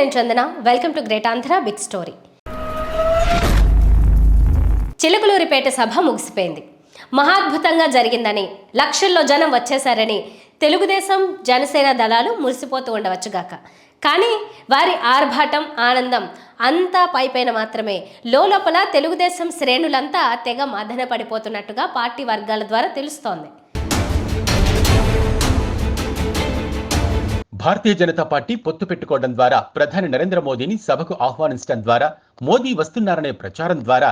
నేను Chandana. Welcome to great Andhra big story. Chilakaluripet సభ ముగిసిపోయింది. మహాద్భుతంగా జరిగిందని, లక్షల్లో జనం వచ్చేశారని తెలుగుదేశం జనసేన దళాలు మురిసిపోతూ ఉండవచ్చుగాక. కానీ వారి ఆర్భాటం, ఆనందం అంతా పైపైన మాత్రమే. లోపల తెలుగుదేశం శ్రేణులంతా తెగ మదన పడిపోతున్నట్టుగా పార్టీ వర్గాల ద్వారా తెలుస్తోంది. భారతీయ జనతా పార్టీ పొత్తు పెట్టుకోవడం ద్వారా, ప్రధాని నరేంద్ర మోదీని సభకు ఆహ్వానించడం ద్వారా, మోదీ వస్తున్నారనే ప్రచారం ద్వారా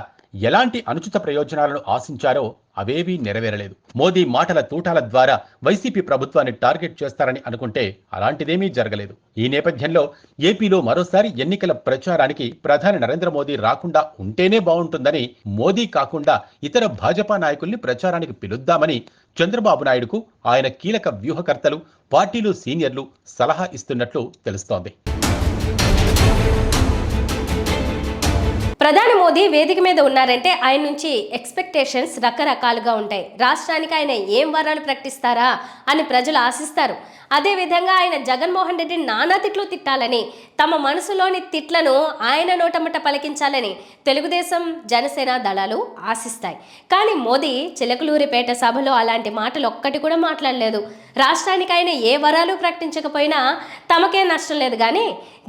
ఎలాంటి అనుచిత ప్రయోజనాలను ఆశించారో అవేవీ నెరవేరలేదు. మోదీ మాటల తూటాల ద్వారా వైసీపీ ప్రభుత్వాన్ని టార్గెట్ చేస్తారని అనుకుంటే అలాంటిదేమీ జరగలేదు. ఈ నేపథ్యంలో ఏపీలో మరోసారి ఎన్నికల ప్రచారానికి ప్రధాని నరేంద్ర మోదీ రాకుండా ఉంటేనే బాగుంటుందని మోదీ కాకుండా ఇతర భాజపా నాయకుల్ని ప్రచారానికి పిలుద్దామని చంద్రబాబు నాయుడుకు ఆయన కీలక వ్యూహకర్తలు, పార్టీలు సీనియర్లు సలహా ఇస్తున్నట్లు తెలుస్తోంది. ప్రధాని మోదీ వేదిక మీద ఉన్నారంటే ఆయన నుంచి ఎక్స్పెక్టేషన్స్ రకరకాలుగా ఉంటాయి. రాష్ట్రానికి ఆయన ఏం వరాలు ప్రకటిస్తారా అని ప్రజలు ఆశిస్తారు. అదేవిధంగా ఆయన జగన్మోహన్ రెడ్డిని నానా తిట్లు తిట్టాలని, తమ మనసులోని తిట్లను ఆయన నోటమట పలికించాలని తెలుగుదేశం జనసేన దళాలు ఆశిస్తాయి. కానీ మోదీ చిలకలూరిపేట సభలో అలాంటి మాటలు ఒక్కటి కూడా మాట్లాడలేదు. రాష్ట్రానికి ఆయన ఏ వరాలు ప్రకటించకపోయినా తమకే నష్టం లేదు, కానీ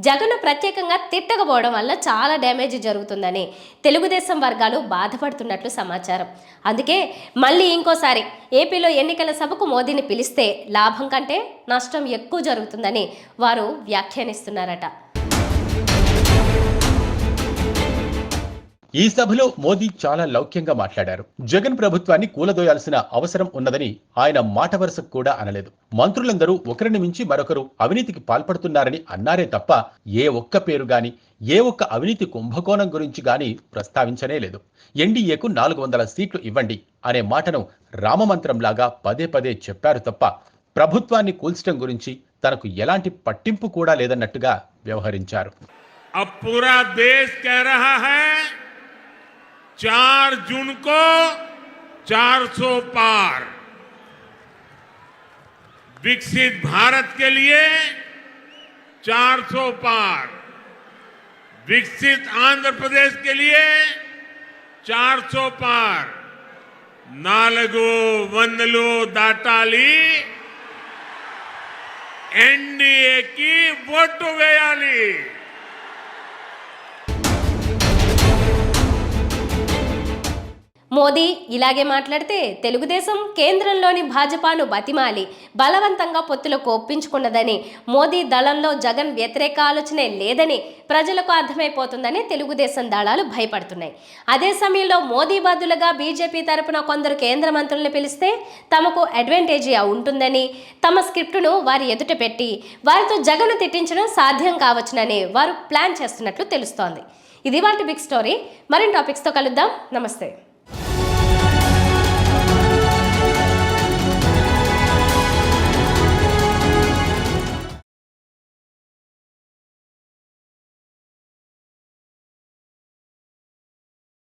జగన్ ప్రత్యేకంగా తిట్టకపోవడం వల్ల చాలా డ్యామేజ్ జరుగుతుందని తెలుగుదేశం వర్గాలు బాధపడుతున్నట్లు సమాచారం. అందుకే మళ్ళీ ఇంకోసారి ఏపీలో ఎన్నికల సభకు మోదీని పిలిస్తే లాభం కంటే నష్టం ఎక్కువ జరుగుతుందని వారు వ్యాఖ్యానిస్తున్నారట. ఈ సభలో మోదీ చాలా లౌక్యంగా మాట్లాడారు. జగన్ ప్రభుత్వాన్ని కూలదోయాల్సిన అవసరం ఉన్నదని ఆయన మాట వరుసకు కూడా అనలేదు. మంత్రులందరూ ఒకరిని మించి మరొకరు అవినీతికి పాల్పడుతున్నారని అన్నారే తప్ప ఏ ఒక్క పేరు గాని, ఏ ఒక్క అవినీతి కుంభకోణం గురించి గాని ప్రస్తావించనే లేదు. ఎన్డీఏకు 400 సీట్లు ఇవ్వండి అనే మాటను రామమంత్రంలాగా పదే పదే చెప్పారు తప్ప ప్రభుత్వాన్ని కూల్చడం గురించి తనకు ఎలాంటి పట్టింపు కూడా లేదన్నట్టుగా వ్యవహరించారు. 4 जून को 400 पार, विकसित भारत के लिए 400 पार, विकसित आंध्र प्रदेश के लिए 400 पार, नालगो वंदलू दाटाली एनडीए की वोट वेयाली. మోదీ ఇలాగే మాట్లాడితే తెలుగుదేశం కేంద్రంలోని భాజపాను బతిమాలి బలవంతంగా పొత్తులకు ఒప్పించుకున్నదని, మోదీ దళంలో జగన్ వ్యతిరేక ఆలోచనే లేదని ప్రజలకు అర్థమైపోతుందని తెలుగుదేశం దళాలు భయపడుతున్నాయి. అదే సమయంలో మోదీ బదులుగా బీజేపీ తరపున కొందరు కేంద్ర మంత్రులను పిలిస్తే తమకు అడ్వాంటేజీ ఉంటుందని, తమ స్క్రిప్టును వారి ఎదుట పెట్టి వారితో జగన్ తిట్టించడం సాధ్యం కావచ్చునని వారు ప్లాన్ చేస్తున్నట్లు తెలుస్తోంది. ఇది వాటి బిగ్ స్టోరీ. మరిన్ని టాపిక్స్తో కలుద్దాం. నమస్తే.